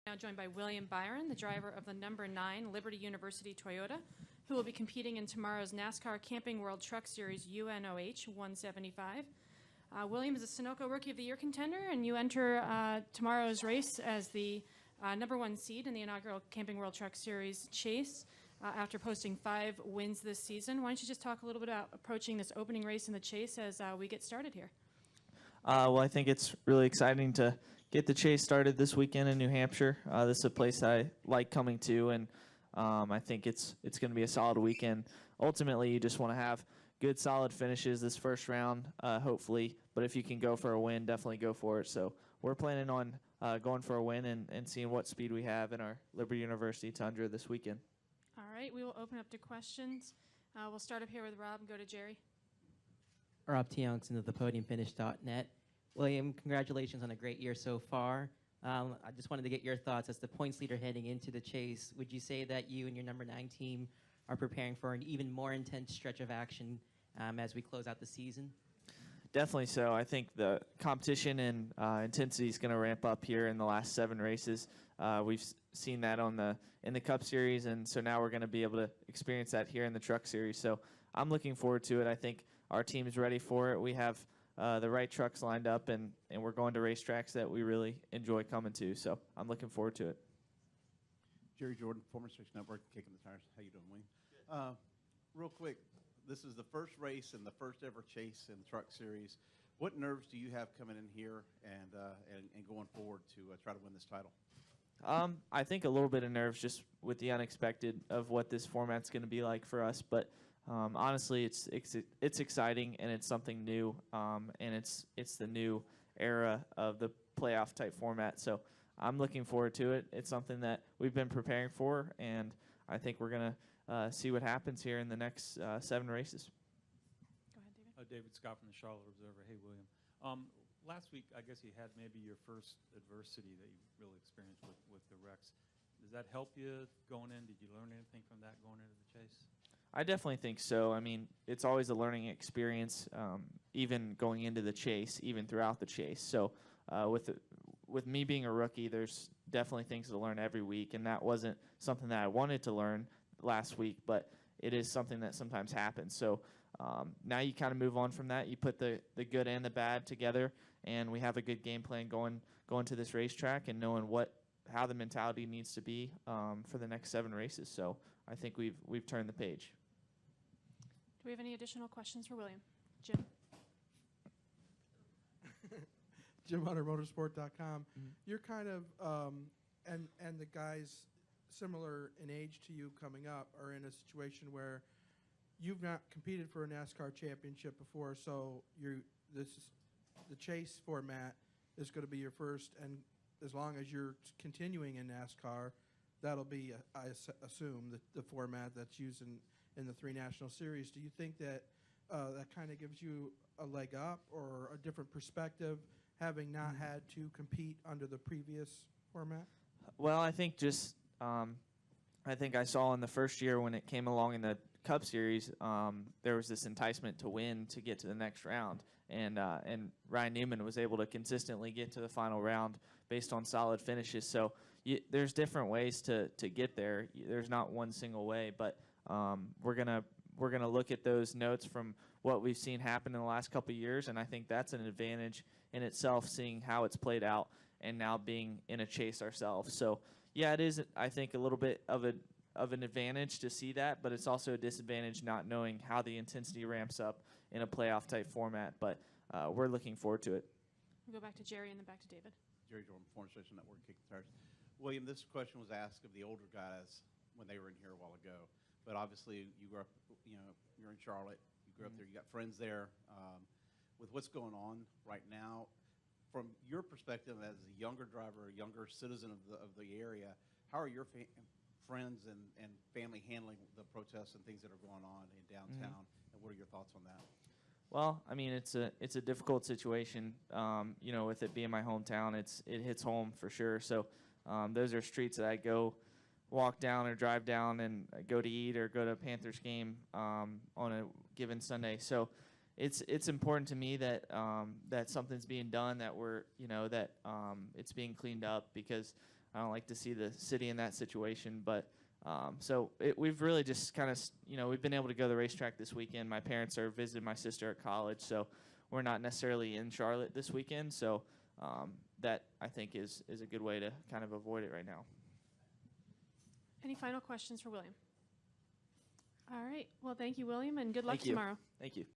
Now joined by William Byron, the driver of the number 9 Liberty University Toyota, who will be competing in tomorrow's NASCAR Camping World Truck Series UNOH 175. William is a Sunoco Rookie of the Year contender, and you enter tomorrow's race as the number 1 seed in the inaugural Camping World Truck Series chase after posting 5 wins this season. Why don't you just talk a little bit about approaching this opening race in the chase as we get started here? Well, I think it's really exciting to get the chase started this weekend in New Hampshire. This is a place I like coming to, and I think it's going to be a solid weekend. Ultimately, you just want to have good, solid finishes this first round, hopefully. But if you can go for a win, definitely go for it. So we're planning on going for a win and seeing what speed we have in our Liberty University Tundra this weekend. All right, we will open up to questions. We'll start up here with Rob and go to Jerry. Rob Tiongson of thepodiumfinish.net. William, congratulations on a great year so far. I just wanted to get your thoughts as the points leader heading into the chase. Would you say that you and your number 9 team are preparing for an even more intense stretch of action as we close out the season? Definitely so. I think the competition and intensity is going to ramp up here in the last 7 races. We've seen that in the Cup Series, and so now we're going to be able to experience that here in the Truck Series. So I'm looking forward to it. I think our team is ready for it. We have the right trucks lined up, and we're going to racetracks that we really enjoy coming to. So I'm looking forward to it. Jerry Jordan, former Station Network, Kicking the Tires. How you doing, Wayne? Real quick, this is the first race and the first ever chase in the Truck Series. What nerves do you have coming in here and going forward to try to win this title? I think a little bit of nerves just with the unexpected of what this format's going to be like for us, but honestly, it's exciting and it's something new, and it's the new era of the playoff type format. So I'm looking forward to it. It's something that we've been preparing for, and I think we're gonna see what happens here in the next 7 races. Go ahead, David. David Scott from the Charlotte Observer. Hey, William. Last week, I guess you had maybe your first adversity that you really experienced with the wrecks. Does that help you going in? Did you learn anything from that going into the chase? I definitely think so. I mean, it's always a learning experience, even going into the chase, even throughout the chase. So with me being a rookie, there's definitely things to learn every week, and that wasn't something that I wanted to learn last week, but it is something that sometimes happens. So now you kind of move on from that. You put the good and the bad together, and we have a good game plan going to this racetrack and knowing how the mentality needs to be for the next 7 races. So I think we've turned the page. Do we have any additional questions for William? Jim. Jim Hunter, motorsport.com. You're kind of, and the guys similar in age to you coming up are in a situation where you've not competed for a NASCAR championship before, so the chase format is going to be your first, and as long as you're continuing in NASCAR, that'll be, I assume, the format that's used in the 3 national series. Do you think that that kind of gives you a leg up or a different perspective, having not had to compete under the previous format? Well, I think I think I saw in the first year when it came along in the Cup Series, there was this enticement to win to get to the next round, and Ryan Newman was able to consistently get to the final round based on solid finishes. So there's different ways to get there. There's not one single way, but we're gonna look at those notes from what we've seen happen in the last couple of years, and I think that's an advantage in itself, seeing how it's played out and now being in a chase ourselves. So yeah, it is, I think, a little bit of an advantage to see that, but it's also a disadvantage not knowing how the intensity ramps up in a playoff type format. But we're looking forward to it. We'll go back to Jerry and then back to David. Jerry Jordan, former Station Network, Kicking the Tires. William, this question was asked of the older guys when they were in here a while ago. But obviously, you grew up, you're in Charlotte. You grew up there. You got friends there. With what's going on right now, from your perspective as a younger driver, a younger citizen of the area, how are your friends and family handling the protests and things that are going on in downtown? And what are your thoughts on that? Well, I mean, it's a difficult situation. With it being my hometown, it hits home for sure. So those are streets that I walk down or drive down and go to eat or go to a Panthers game on a given Sunday. So it's important to me that that something's being done, that it's being cleaned up, because I don't like to see the city in that situation. But we've really just kind of, we've been able to go to the racetrack this weekend. My parents are visiting my sister at college, so we're not necessarily in Charlotte this weekend. So that, I think, is a good way to kind of avoid it right now. Any final questions for William? All right. Well, thank you, William, and good luck Thank you. tomorrow. Thank you.